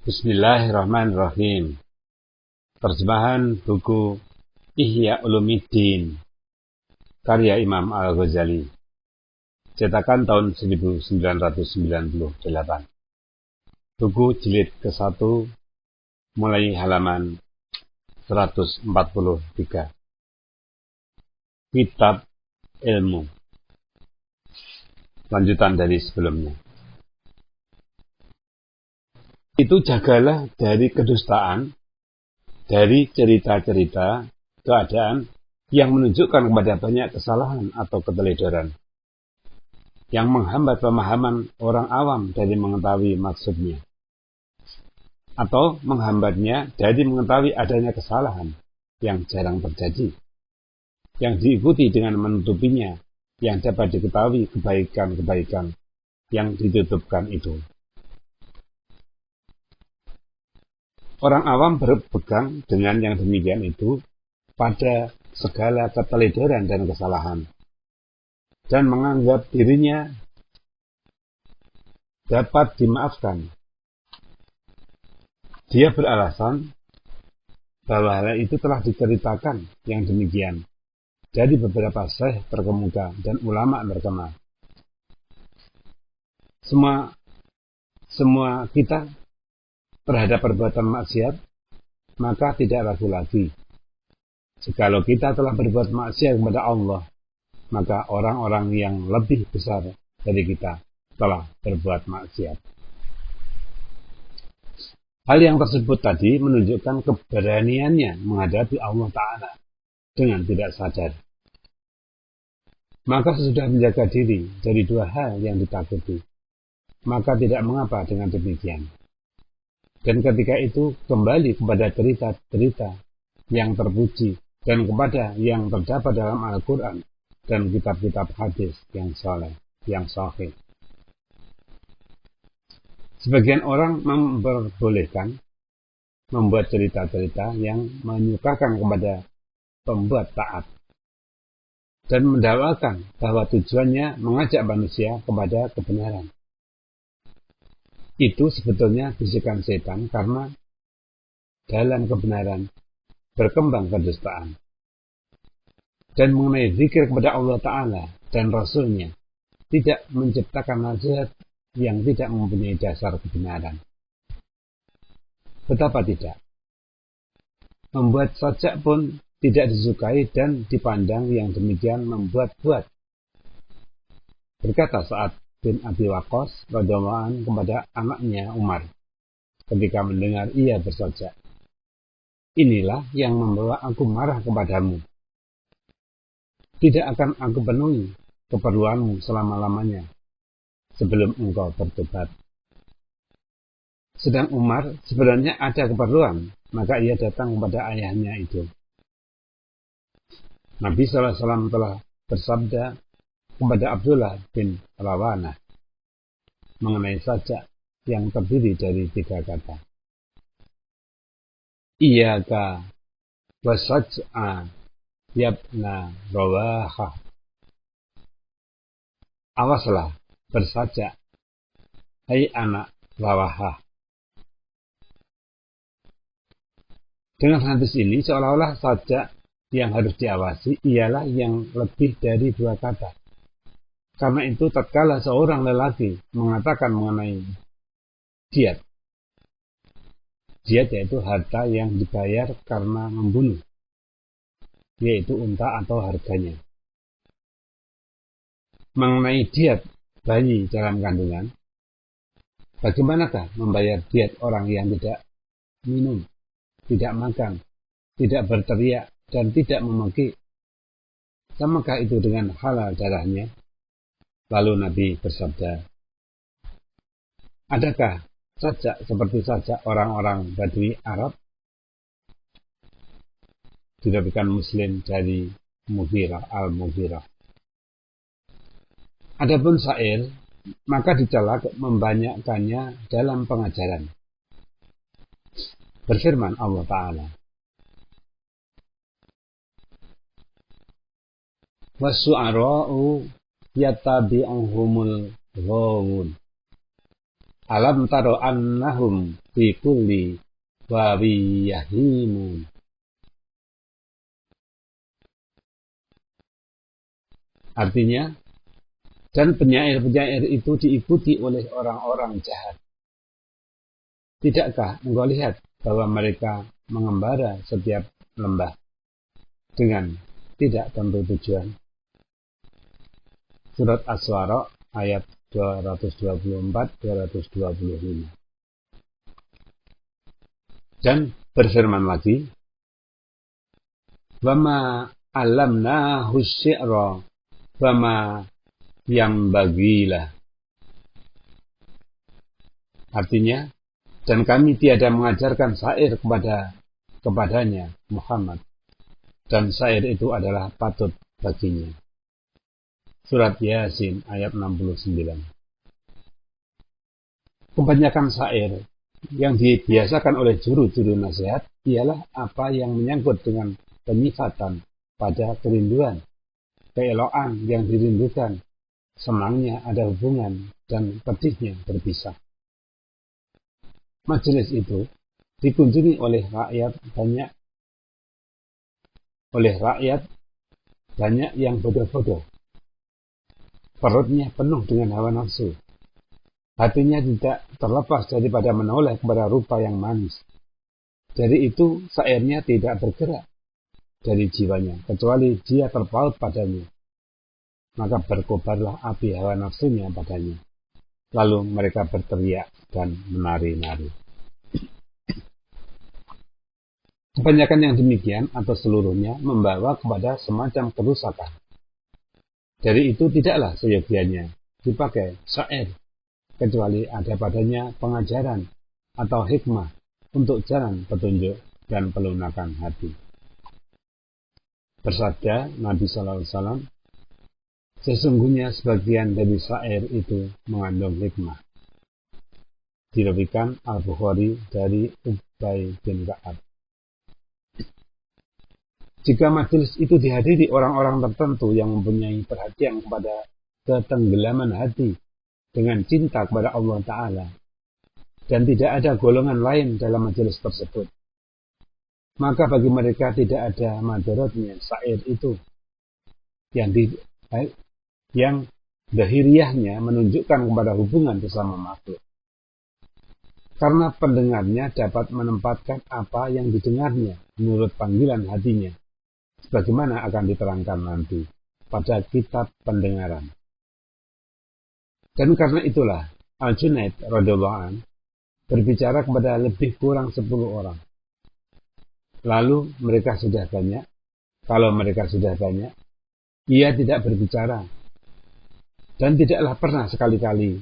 Bismillahirrahmanirrahim. Terjemahan buku Ihya Ulumuddin karya Imam Al-Ghazali, cetakan tahun 1998. Buku jilid ke-1 mulai halaman 143. Kitab Ilmu, lanjutan dari sebelumnya. Itu jagalah dari kedustaan, dari cerita-cerita keadaan yang menunjukkan kepada banyak kesalahan atau keteledoran, yang menghambat pemahaman orang awam dari mengetahui maksudnya, atau menghambatnya dari mengetahui adanya kesalahan yang jarang terjadi, yang diikuti dengan menutupinya yang dapat diketahui kebaikan-kebaikan yang ditutupkan itu. Orang awam berpegang dengan yang demikian itu pada segala keteledoran dan kesalahan, dan menganggap dirinya dapat dimaafkan. Dia beralasan bahwa hal itu telah diceritakan yang demikian dari beberapa syekh terkemuka dan ulama terkenal. Semua kita terhadap perbuatan maksiat, maka tidak ragu lagi. Jikalau kita telah berbuat maksiat kepada Allah, maka orang-orang yang lebih besar dari kita telah berbuat maksiat. Hal yang tersebut tadi menunjukkan keberaniannya menghadapi Allah Ta'ala dengan tidak sadar. Maka sesudah menjaga diri dari dua hal yang ditakuti, maka tidak mengapa dengan demikian. Dan ketika itu kembali kepada cerita-cerita yang terpuji dan kepada yang terdapat dalam Al-Quran dan kitab-kitab hadis yang saleh, yang sahih. Sebagian orang memperbolehkan membuat cerita-cerita yang menyukakan kepada pembuat taat dan mendakwakan bahwa tujuannya mengajak manusia kepada kebenaran. Itu sebetulnya bisikan setan, karena dalam kebenaran berkembang kedustaan. Dan mengenai zikir kepada Allah Ta'ala dan Rasulnya tidak menciptakan nasihat yang tidak mempunyai dasar kebenaran. Betapa tidak. Membuat sajak pun tidak disukai dan dipandang yang demikian membuat-buat. Berkata Sa'ad bin Abi Waqqas radhiyallahu anhu kepada anaknya Umar ketika mendengar ia bersajak, "Inilah yang membawa aku marah kepadamu. Tidak akan aku penuhi keperluanmu selama-lamanya sebelum engkau bertobat." Sedang Umar sebenarnya ada keperluan, maka ia datang kepada ayahnya itu. Nabi SAW telah bersabda kepada Abdullah bin Rawanah mengenai sajak yang terdiri dari 3 kata. Iyaka wasaj'a yabna Rawahah. Awaslah bersajak, hai anak Rawahah. Dengan hadis ini seolah-olah sajak yang harus diawasi ialah yang lebih dari 2 kata. Karena itu tatkala seorang lelaki mengatakan mengenai diat yaitu harta yang dibayar karena membunuh, yaitu unta atau harganya. Mengenai diat bayi dalam kandungan, bagaimanakah membayar diat orang yang tidak minum, tidak makan, tidak berteriak, dan tidak memaki? Samakah itu dengan halal darahnya? Lalu Nabi bersabda, adakah sajak seperti sajak orang-orang Badui Arab? Diriwayatkan Muslim dari Mughirah al-Mughirah. Adapun syair, maka dicela membanyakkannya dalam pengajaran. Berfirman Allah Ta'ala, "Wasu'ara'u yattabi'uhumul ghawun." Alam taro annahum fi kulli wawi yahimun. Artinya, dan penyair-penyair itu diikuti oleh orang-orang jahat. Tidakkah engkau lihat bahwa mereka mengembara setiap lembah dengan tidak tentu tujuan? Surat Asy-Syu'ara ayat 224-225. Dan berfirman lagi, "Wama alamnahu syi'ra wama yambagilah." Artinya, dan kami tiada mengajarkan syair kepadanya Muhammad, dan syair itu adalah patut baginya. Surat Yasin ayat 69. Kebanyakan syair yang dibiasakan oleh juru-juru nasihat ialah apa yang menyangkut dengan penyifatan pada kerinduan, keelokan yang dirindukan, senangnya ada hubungan, dan pedihnya berpisah. Majelis itu dikunjungi oleh rakyat banyak yang bodoh-bodoh. Perutnya penuh dengan hawa nafsu. Hatinya tidak terlepas daripada menoleh kepada rupa yang manis. Dari itu, syairnya tidak bergerak dari jiwanya, kecuali dia terpaut padanya. Maka berkobarlah api hawa nafsunya padanya. Lalu mereka berteriak dan menari-nari. Kebanyakan yang demikian atau seluruhnya membawa kepada semacam kerusakan. Dari itu tidaklah seyogianya dipakai syair, kecuali ada padanya pengajaran atau hikmah untuk jalan petunjuk dan pelunakan hati. Bersabda Nabi SAW, sesungguhnya sebagian dari syair itu mengandung hikmah. Diriwayatkan Al-Bukhari dari Ubay bin Ka'ab. Jika majelis itu dihadiri orang-orang tertentu yang mempunyai perhatian kepada ketenggelaman hati dengan cinta kepada Allah Ta'ala, dan tidak ada golongan lain dalam majelis tersebut, maka bagi mereka tidak ada madaratnya syair itu yang zahiriyahnya menunjukkan kepada hubungan sesama makhluk. Karena pendengarnya dapat menempatkan apa yang didengarnya menurut panggilan hatinya, sebagaimana akan diterangkan nanti pada kitab pendengaran. Dan karena itulah Al-Junaid radhiyallahu anhu berbicara kepada lebih kurang 10 orang. Lalu mereka sudah banyak. Kalau mereka sudah banyak, ia tidak berbicara. Dan tidaklah pernah sekali-kali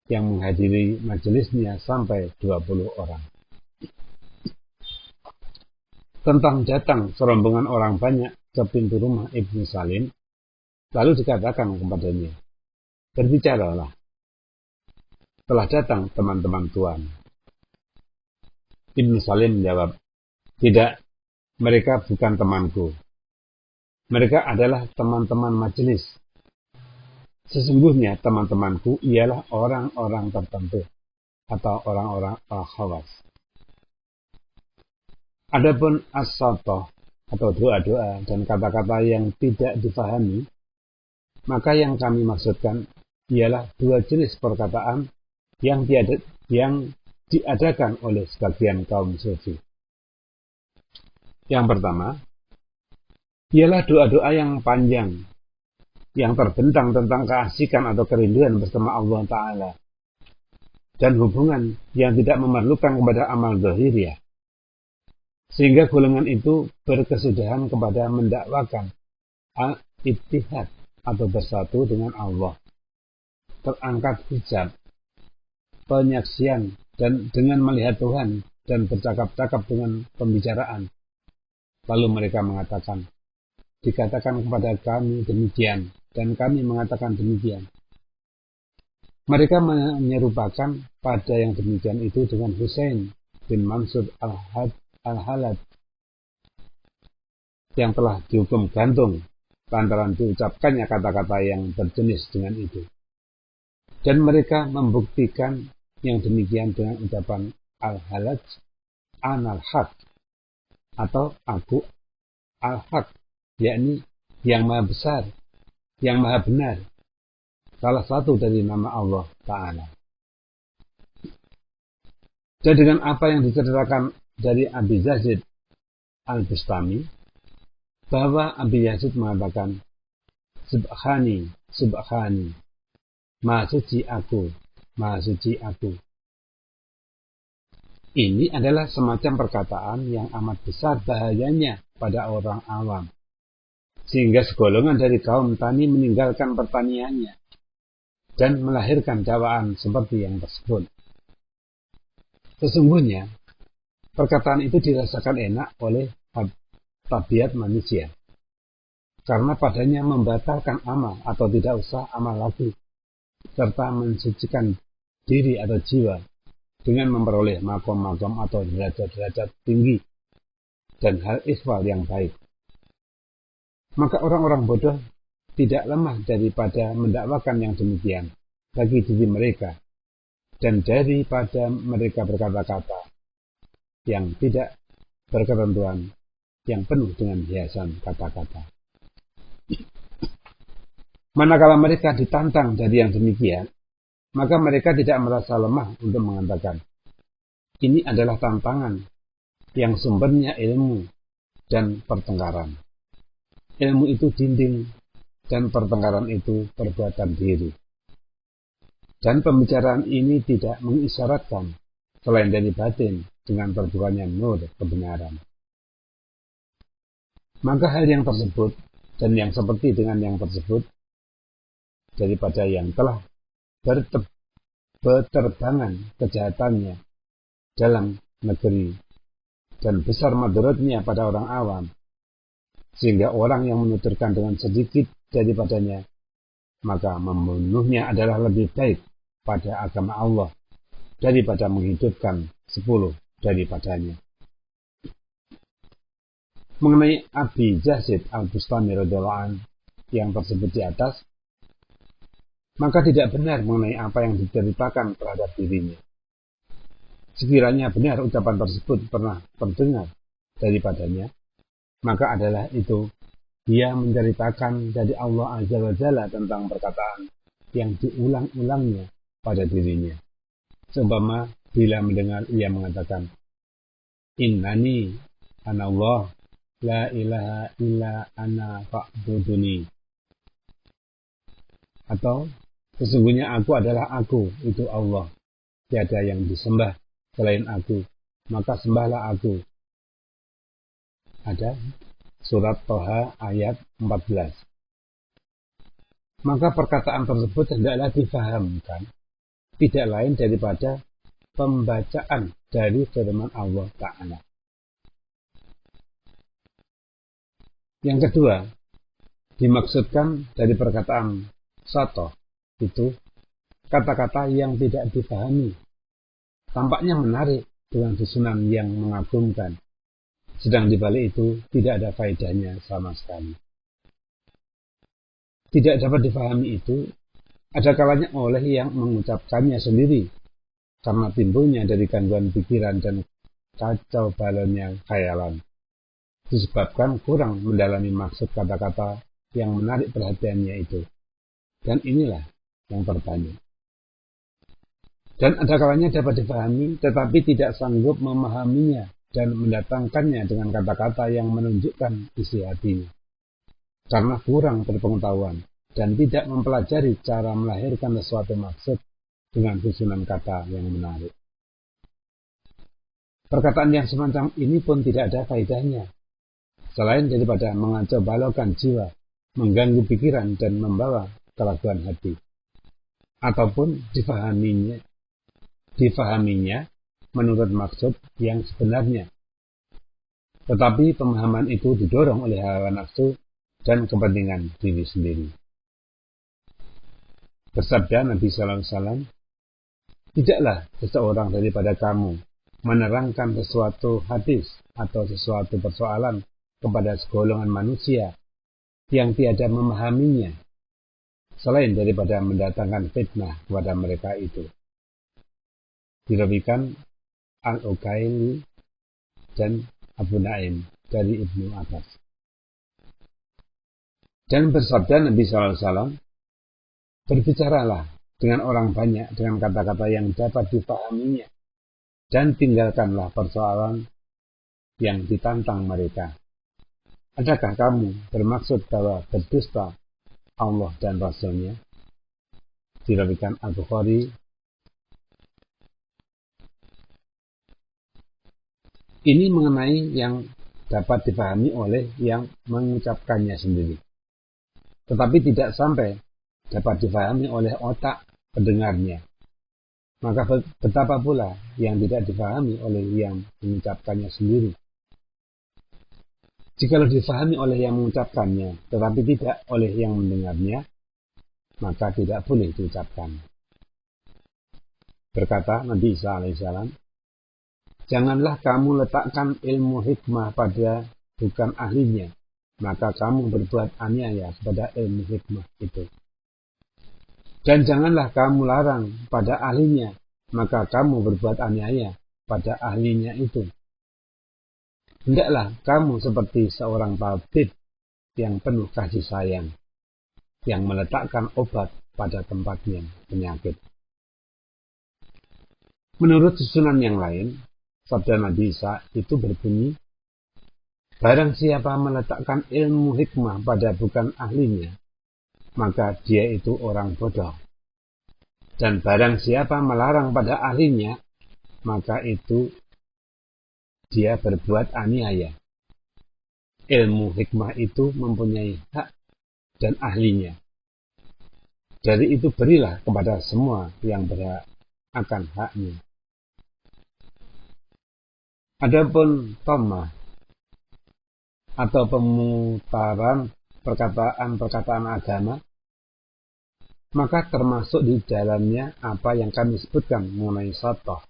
yang menghadiri majelisnya sampai 20 orang. Tentang datang serombongan orang banyak ke pintu rumah Ibnu Salim, lalu dikatakan kepadanya, berbicaralah, telah datang teman-teman Tuhan. Ibnu Salim menjawab, tidak, mereka bukan temanku. Mereka adalah teman-teman majelis. Sesungguhnya teman-temanku ialah orang-orang tertentu atau orang-orang al-khawas. Adapun as-satoh atau doa-doa dan kata-kata yang tidak difahami, maka yang kami maksudkan ialah 2 jenis perkataan yang diadakan oleh sebagian kaum sufi. Yang pertama, ialah doa-doa yang panjang, yang terbentang tentang keasikan atau kerinduan bersama Allah Ta'ala, dan hubungan yang tidak memerlukan kepada amal zahiriyah, sehingga golongan itu berkesudahan kepada mendakwakan al-ittihad atau bersatu dengan Allah, terangkat hijab, penyaksian, dan dengan melihat Tuhan dan bercakap-cakap dengan pembicaraan. Lalu mereka mengatakan, dikatakan kepada kami demikian, dan kami mengatakan demikian. Mereka menyerupakan pada yang demikian itu dengan Husain bin Mansur al-Halad yang telah dihukum gantung lantaran diucapkannya kata-kata yang berjenis dengan itu. Dan mereka membuktikan yang demikian dengan ucapan al-halaj anal haq atau aku al-haq, yakni yang maha besar, yang maha benar, salah satu dari nama Allah Ta'ala. Dan dengan apa yang diceritakan dari Abi Yazid al-Bustami, bahwa Abi Yazid mengatakan, Subhani, Subhani, Maha suci aku, Maha suci aku. Ini adalah semacam perkataan yang amat besar bahayanya pada orang awam, sehingga segolongan dari kaum tani meninggalkan pertaniannya dan melahirkan dakwaan seperti yang tersebut. Sesungguhnya, perkataan itu dirasakan enak oleh tabiat manusia, karena padanya membatalkan amal atau tidak usah amal lagi, serta mensucikan diri atau jiwa dengan memperoleh makom-makom atau derajat-derajat tinggi dan hal ikhwal yang baik. Maka orang-orang bodoh tidak lemah daripada mendakwakan yang demikian bagi diri mereka, dan daripada mereka berkata-kata yang tidak berketentuan, yang penuh dengan hiasan kata-kata. Manakala mereka ditantang dari yang demikian, maka mereka tidak merasa lemah untuk mengatakan, ini adalah tantangan yang sumbernya ilmu dan pertengkaran. Ilmu itu dinding dan pertengkaran itu perbuatan diri. Dan pembicaraan ini tidak mengisyaratkan selain dari batin dengan terbukanya nur kebenaran. Maka hal yang tersebut dan yang seperti dengan yang tersebut daripada yang telah berterbangan kejahatannya dalam negeri dan besar madaratnya pada orang awam, sehingga orang yang menuturkan dengan sedikit daripadanya, maka membunuhnya adalah lebih baik pada agama Allah daripada menghidupkan 10 daripadanya. Mengenai Abi Yazid al-Bustami radhiyallahu anhu yang tersebut di atas, maka tidak benar mengenai apa yang diceritakan terhadap dirinya. Sekiranya benar ucapan tersebut pernah terdengar daripadanya, maka adalah itu dia menceritakan dari Allah Azza wa Jalla tentang perkataan yang diulang-ulangnya pada dirinya. Seumpama bila mendengar ia mengatakan, Innani ana Allah, la ilaha illa ana fa'buduni. Atau, sesungguhnya aku adalah aku, itu Allah. Tiada yang disembah selain aku, maka sembahlah aku. Ada surat Toha ayat 14. Maka perkataan tersebut hendaklah difahamkan tidak lain daripada pembacaan dari firman Allah Ta'ala. Yang kedua, dimaksudkan dari perkataan Sato itu kata-kata yang tidak dipahami, tampaknya menarik dengan susunan yang mengagumkan, sedang di balik itu tidak ada faedahnya sama sekali. Tidak dapat dipahami itu ada kalanya oleh yang mengucapkannya sendiri, karena timbulnya dari gangguan pikiran dan kacau balonnya khayalan, disebabkan kurang mendalami maksud kata-kata yang menarik perhatiannya itu. Dan inilah yang terbanyak. Dan ada kalanya dapat dipahami, tetapi tidak sanggup memahaminya dan mendatangkannya dengan kata-kata yang menunjukkan isi hatinya. Karena kurang berpengetahuan dan tidak mempelajari cara melahirkan sesuatu maksud dengan susunan kata yang menarik. Perkataan yang semacam ini pun tidak ada faedahnya, selain daripada mengacau balaukan jiwa, mengganggu pikiran dan membawa keraguan hati, ataupun difahaminya menurut maksud yang sebenarnya. Tetapi pemahaman itu didorong oleh hawa nafsu dan kepentingan diri sendiri. Bersabda Nabi Sallallahu Alaihi Wasallam, tidaklah seseorang daripada kamu menerangkan sesuatu hadis atau sesuatu persoalan kepada segolongan manusia yang tiada memahaminya, selain daripada mendatangkan fitnah kepada mereka itu. Dirawikan Al-Ukaili dan Abu Naim dari Ibnu Abbas. Dan bersabda Nabi SAW, berbicaralah dengan orang banyak dengan kata-kata yang dapat dipahaminya, dan tinggalkanlah persoalan yang ditantang mereka. Adakah kamu bermaksud bahwa berdusta Allah dan Rasul-Nya? Dirawikan Al-Bukhari. Ini mengenai yang dapat dipahami oleh yang mengucapkannya sendiri, tetapi tidak sampai dapat dipahami oleh otak pendengarnya. Maka betapa pula yang tidak dipahami oleh yang mengucapkannya sendiri. Jikalau difahami oleh yang mengucapkannya, tetapi tidak oleh yang mendengarnya, maka tidak boleh diucapkan. Berkata Nabi Isa alaihissalam, janganlah kamu letakkan ilmu hikmah pada bukan ahlinya, maka kamu berbuat aniaya kepada ilmu hikmah itu. Dan janganlah kamu larang pada ahlinya, maka kamu berbuat aniaya pada ahlinya itu. Hendaklah kamu seperti seorang tabib yang penuh kasih sayang, yang meletakkan obat pada tempatnya penyakit. Menurut susunan yang lain, sabda Nabi Isa itu berbunyi, barang siapa meletakkan ilmu hikmah pada bukan ahlinya, maka dia itu orang bodoh. Dan barang siapa melarang pada ahlinya, maka itu dia berbuat aniaya. Ilmu hikmah itu mempunyai hak dan ahlinya. Dari itu berilah kepada semua yang berhak akan haknya. Adapun tamah atau pemutaran perkataan-perkataan agama, maka termasuk di dalamnya apa yang kami sebutkan mengenai satoh.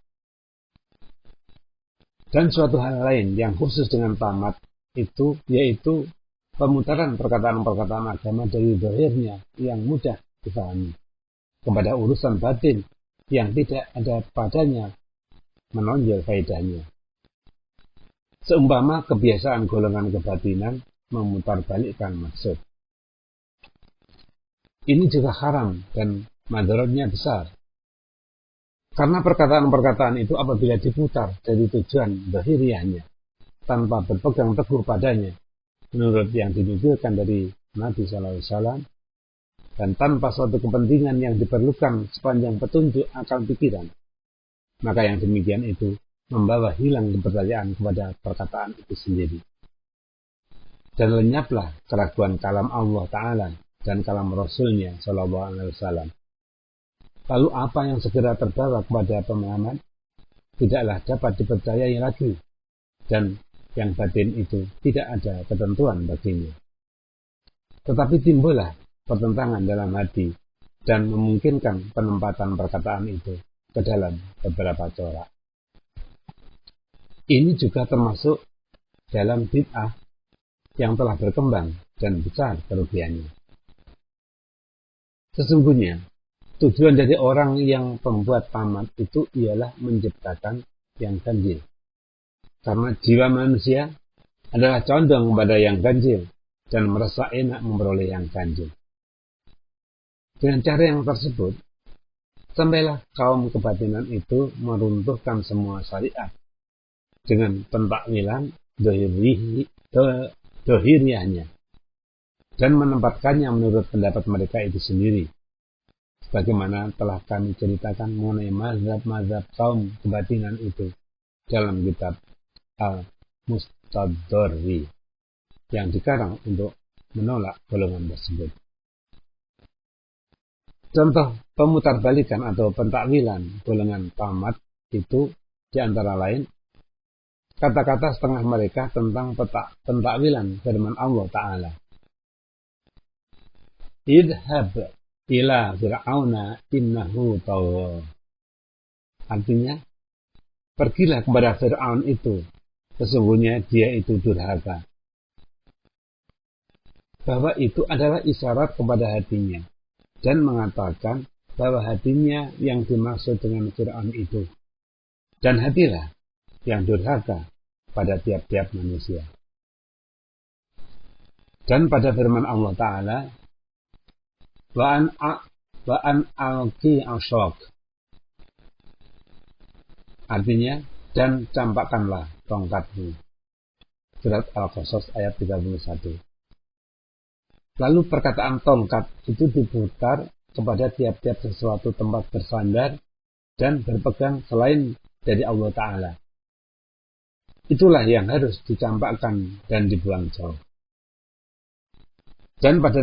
Dan suatu hal lain yang khusus dengan tamat itu, yaitu pemutaran perkataan-perkataan agama dari zahirnya yang mudah dipahami kepada urusan batin yang tidak ada padanya menonjol faedahnya. Seumpama kebiasaan golongan kebatinan memutarbalikkan maksud. Ini juga haram dan madaratnya besar. Karena perkataan-perkataan itu apabila diputar dari tujuan zahiriahnya tanpa berpegang teguh padanya, menurut yang dinukilkan dari Nabi SAW, dan tanpa suatu kepentingan yang diperlukan sepanjang petunjuk akal pikiran, maka yang demikian itu membawa hilang kepercayaan kepada perkataan itu sendiri. Dan lenyaplah keraguan kalam Allah Ta'ala dan kalam Rasulnya SAW. Lalu apa yang segera terbawa kepada pemahaman tidaklah dapat dipercayai lagi, dan yang batin itu tidak ada ketentuan baginya. Tetapi timbullah pertentangan dalam hati dan memungkinkan penempatan perkataan itu ke dalam beberapa corak. Ini juga termasuk dalam bid'ah yang telah berkembang dan besar kerugiannya. Sesungguhnya, tujuan dari orang yang pembuat tamat itu ialah menciptakan yang ganjil. Karena jiwa manusia adalah condong kepada yang ganjil dan merasa enak memperoleh yang ganjil. Dengan cara yang tersebut, sampailah kaum kebatinan itu meruntuhkan semua syariat dengan pentakwilan dohiriahnya dan menempatkannya menurut pendapat mereka itu sendiri. Sebagaimana telah kami ceritakan mengenai mazhab-mazhab kaum kebatinan itu dalam kitab Al-Mustadhari yang dikarang untuk menolak golongan tersebut. Contoh pemutarbalikan atau pentakwilan golongan tamat itu diantara lain kata-kata setengah mereka tentang pentakwilan firman Allah Ta'ala. Idhab ila fir'auna innahu tagha. Artinya, pergilah kepada Fir'aun itu, sesungguhnya dia itu durhaka. Bahwa itu adalah isyarat kepada hatinya, dan mengatakan bahwa hatinya yang dimaksud dengan Fir'aun itu dan hatilah yang durhaka pada tiap-tiap manusia. Dan pada firman Allah Ta'ala, wa an alqi asyok, artinya, dan campakkanlah tongkatmu. Surat Al-Qasas ayat 31. Lalu perkataan tongkat itu diputar kepada tiap-tiap sesuatu tempat bersandar dan berpegang selain dari Allah Ta'ala. Itulah yang harus dicampakkan dan dibuang jauh. Dan pada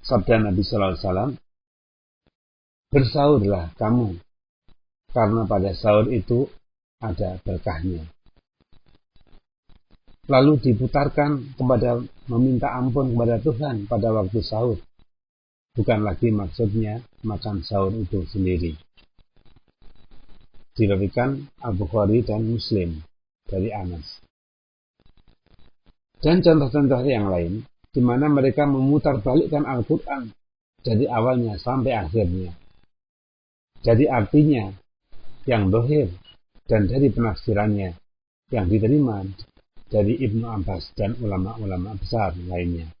sabda Nabi Sallallahu Alaihi Wasallam, bersahurlah kamu, karena pada sahur itu ada berkahnya. Lalu diputarkan kepada meminta ampun kepada Tuhan pada waktu sahur. Bukan lagi maksudnya makan sahur itu sendiri. Diriwayatkan Al-Bukhari dan Muslim dari Anas. Dan contoh-contoh yang lain, di mana mereka memutarbalikkan Al-Quran dari awalnya sampai akhirnya. Jadi artinya yang dohir dan dari penafsirannya yang diterima dari Ibnu Abbas dan ulama-ulama besar lainnya.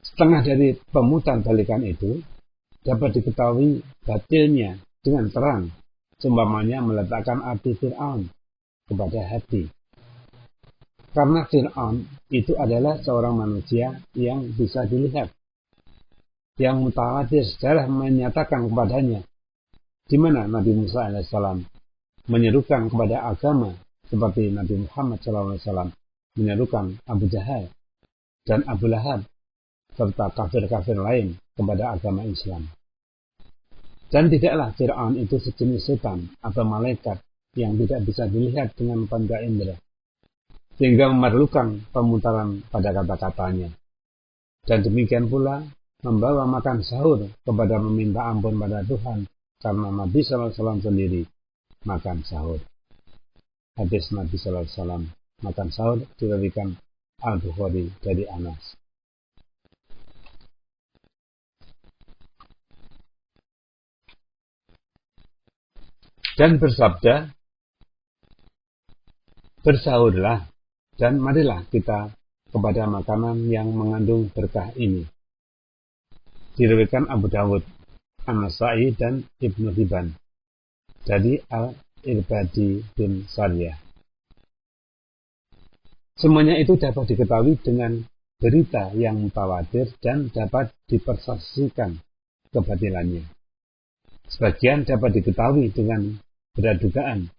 Setengah dari pemutarbalikan itu dapat diketahui batilnya dengan terang, seumpamanya meletakkan arti Fir'aun kepada hati. Karena Fir'aun itu adalah seorang manusia yang bisa dilihat, yang mutawatir sejarah menyatakan kepadanya, di mana Nabi Musa alaihissalam menyerukan kepada agama seperti Nabi Muhammad SAW menyerukan Abu Jahal dan Abu Lahab serta kafir-kafir lain kepada agama Islam. Dan tidaklah Fir'aun itu sejenis setan atau malaikat yang tidak bisa dilihat dengan panca indera, sehingga memerlukan pemutaran pada kata-katanya. Dan demikian pula membawa makan sahur kepada meminta ampun pada Tuhan, karena Nabi SAW sendiri makan sahur. Hadis Nabi SAW makan sahur diriwayatkan Al-Bukhari dari Anas. Dan bersabda, bersahurlah dan marilah kita kepada makanan yang mengandung berkah ini. Diriwayatkan Abu Dawud, An-Nasa'i dan Ibnu Hibban dari Al-Irbadi bin Sariyah. Semuanya itu dapat diketahui dengan berita yang mutawatir dan dapat dipersaksikan kebatilannya. Sebagian dapat diketahui dengan beradugaan,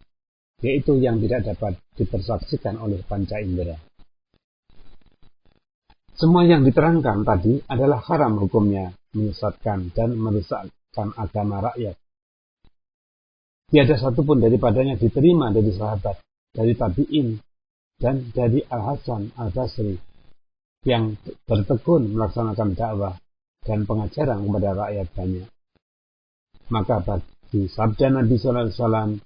yaitu yang tidak dapat dipersaksikan oleh panca indera. Semua yang diterangkan tadi adalah haram hukumnya, menyesatkan dan merusakkan agama rakyat. Tiada satupun daripadanya diterima dari sahabat, dari tabi'in, dan dari Al-Hasan Al-Basri yang bertekun melaksanakan dakwah dan pengajaran kepada rakyat banyak. Maka bagi sabda Nabi SAW,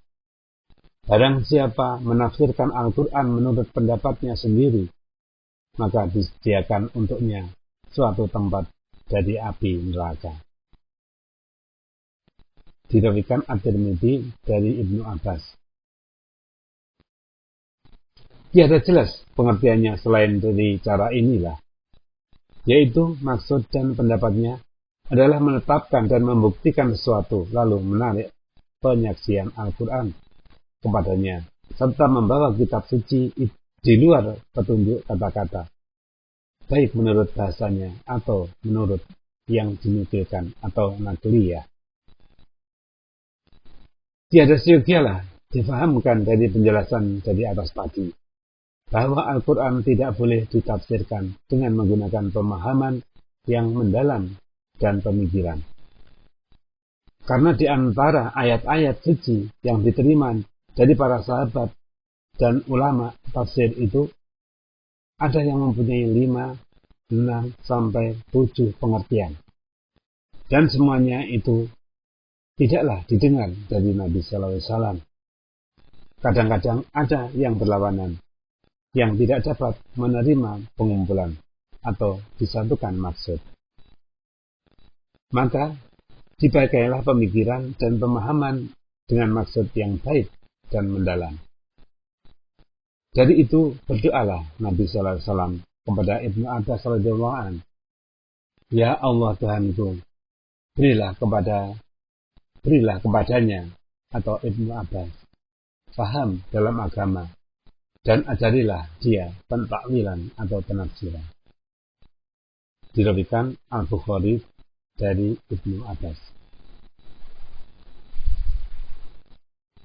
barang siapa menafsirkan Al-Quran menurut pendapatnya sendiri, maka disediakan untuknya suatu tempat dari api neraka. Diriwayatkan At-Tirmidzi dari Ibnu Abbas. Tiada jelas pengertiannya selain dari cara inilah, yaitu maksud dan pendapatnya adalah menetapkan dan membuktikan sesuatu lalu menarik penyaksian Al-Quran kepadanya serta membawa kitab suci di luar petunjuk kata-kata, baik menurut bahasanya atau menurut yang dinukilkan atau nakliyah. Tiada siogialah difahamkan dari penjelasan dari atas tadi, bahwa Al-Quran tidak boleh ditafsirkan dengan menggunakan pemahaman yang mendalam dan pemikiran. Karena di antara ayat-ayat suci yang diterima dari para sahabat dan ulama tafsir itu, ada yang mempunyai 5, 6, sampai 7 pengertian. Dan semuanya itu tidaklah didengar dari Nabi SAW. Kadang-kadang ada yang berlawanan, yang tidak dapat menerima pengumpulan atau disatukan maksud. Maka dipakailah pemikiran dan pemahaman dengan maksud yang baik dan mendalam. Jadi itu berdoalah Nabi Sallallahu Alaihi Wasallam kepada Ibnu Abbas radhiyallahu anhu, "Ya Allah Tuhanku, berilah kepadanya atau Ibnu Abbas faham dalam agama dan ajarilah dia pentakwilan atau penafsiran." Diriwayatkan Al-Bukhari dari Ibnu Abbas.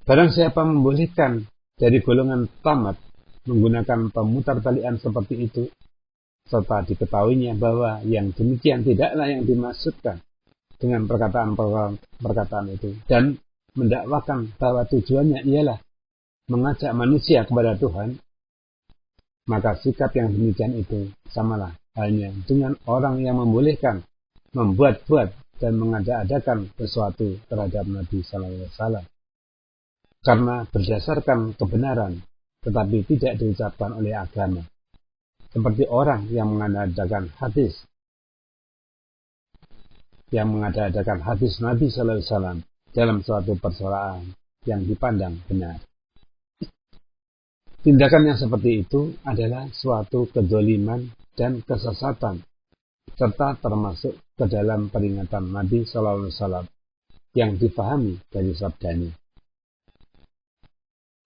Barang siapa membolehkan dari golongan tamat menggunakan pemutarbalikan seperti itu, serta diketahuinya bahwa yang demikian tidaklah yang dimaksudkan dengan perkataan itu, dan mendakwakan bahwa tujuannya ialah mengajak manusia kepada Tuhan, maka sikap yang demikian itu samalah halnya dengan orang yang membolehkan membuat-buat dan mengada-adakan sesuatu terhadap Nabi Sallallahu Alaihi Wasallam karena berdasarkan kebenaran tetapi tidak diucapkan oleh agama, seperti orang yang mengada-adakan hadis Nabi Sallallahu Alaihi Wasallam dalam suatu persoalan yang dipandang benar. Tindakan yang seperti itu adalah suatu kezaliman dan kesesatan, serta termasuk ke dalam peringatan Nabi Sallallahu Alaihi Wasallam yang dipahami dari sabdanya,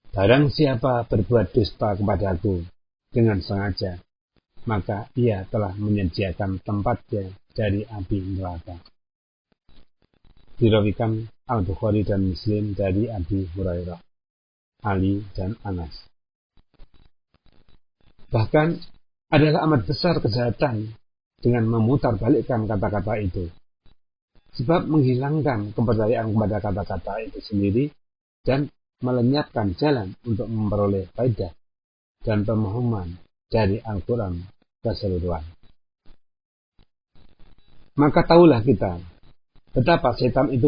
"Barang siapa berbuat dusta kepadaku dengan sengaja, maka ia telah menyediakan tempatnya dari api neraka." Diriwayatkan Al-Bukhari dan Muslim dari Abi Hurairah, Ali dan Anas. Bahkan adalah amat besar kejahatan dengan memutarbalikkan kata-kata itu, sebab menghilangkan kepercayaan kepada kata-kata itu sendiri dan melenyapkan jalan untuk memperoleh faedah dan pemahaman dari Al-Quran keseluruhan. Maka tahulah kita betapa setan itu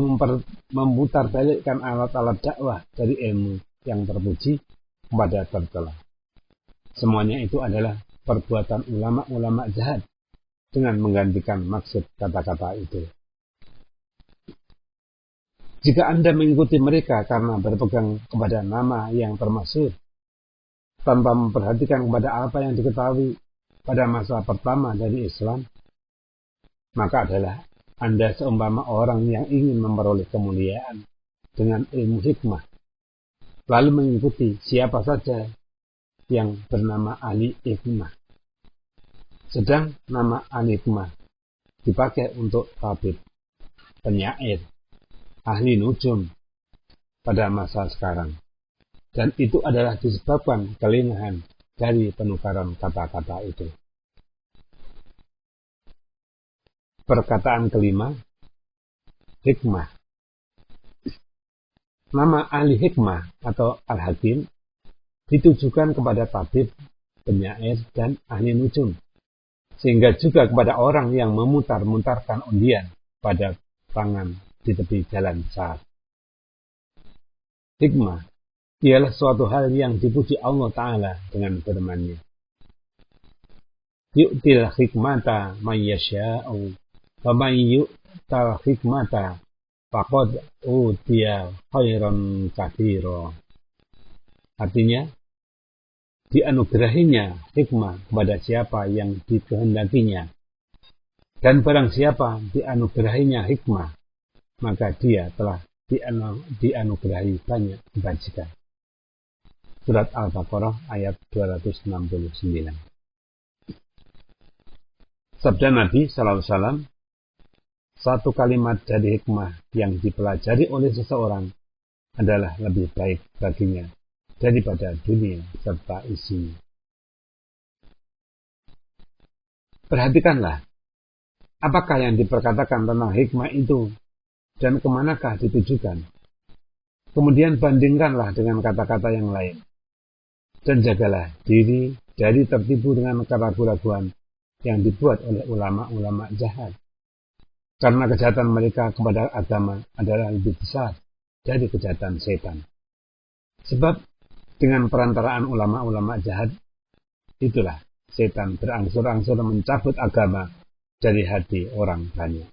memutarbalikkan alat-alat dakwah dari ilmu yang terpuji kepada tercela. Semuanya itu adalah perbuatan ulama-ulama jahat dengan menggantikan maksud kata-kata itu. Jika Anda mengikuti mereka karena berpegang kepada nama yang termasyhur, tanpa memperhatikan kepada apa yang diketahui pada masa pertama dari Islam, maka adalah Anda seumpama orang yang ingin memperoleh kemuliaan dengan ilmu hikmah, lalu mengikuti siapa saja yang bernama ahli hikmah. Sedang nama ahli hikmah dipakai untuk tabib, penyair, ahli nujum pada masa sekarang. Dan itu adalah disebabkan kelemahan dari penukaran kata-kata itu. Perkataan kelima, hikmah. Nama ahli hikmah atau al-hakim ditujukan kepada tabib, penyair, dan ahli nujum, sehingga juga kepada orang yang memutar-mutarkan undian pada tangan di tepi jalan besar. Hikmah ialah suatu hal yang dipuji Allah Ta'ala dengan firman-Nya, "Yu'til hikmata man yasha'u wa man yu'tal hikmata faqad utiya khairan katsira." Artinya, dianugerahinya hikmah kepada siapa yang dikehendakinya, dan barang siapa dianugerahinya hikmah, maka dia telah dianugerahi banyak kebajikan. Surat Al-Baqarah ayat 269. Sabda Nabi Sallallahu Alaihi Wasallam, satu kalimat dari hikmah yang dipelajari oleh seseorang adalah lebih baik baginya daripada dunia serta isinya. Perhatikanlah, apakah yang diperkatakan tentang hikmah itu dan kemanakah ditujukan. Kemudian bandingkanlah dengan kata-kata yang lain. Dan jagalah diri dari tertipu dengan keraguan-keraguan yang dibuat oleh ulama-ulama jahat. Karena kejahatan mereka kepada agama adalah lebih besar dari kejahatan setan. Sebab dengan perantaraan ulama-ulama jahat, itulah setan berangsur-angsur mencabut agama dari hati orang banyak.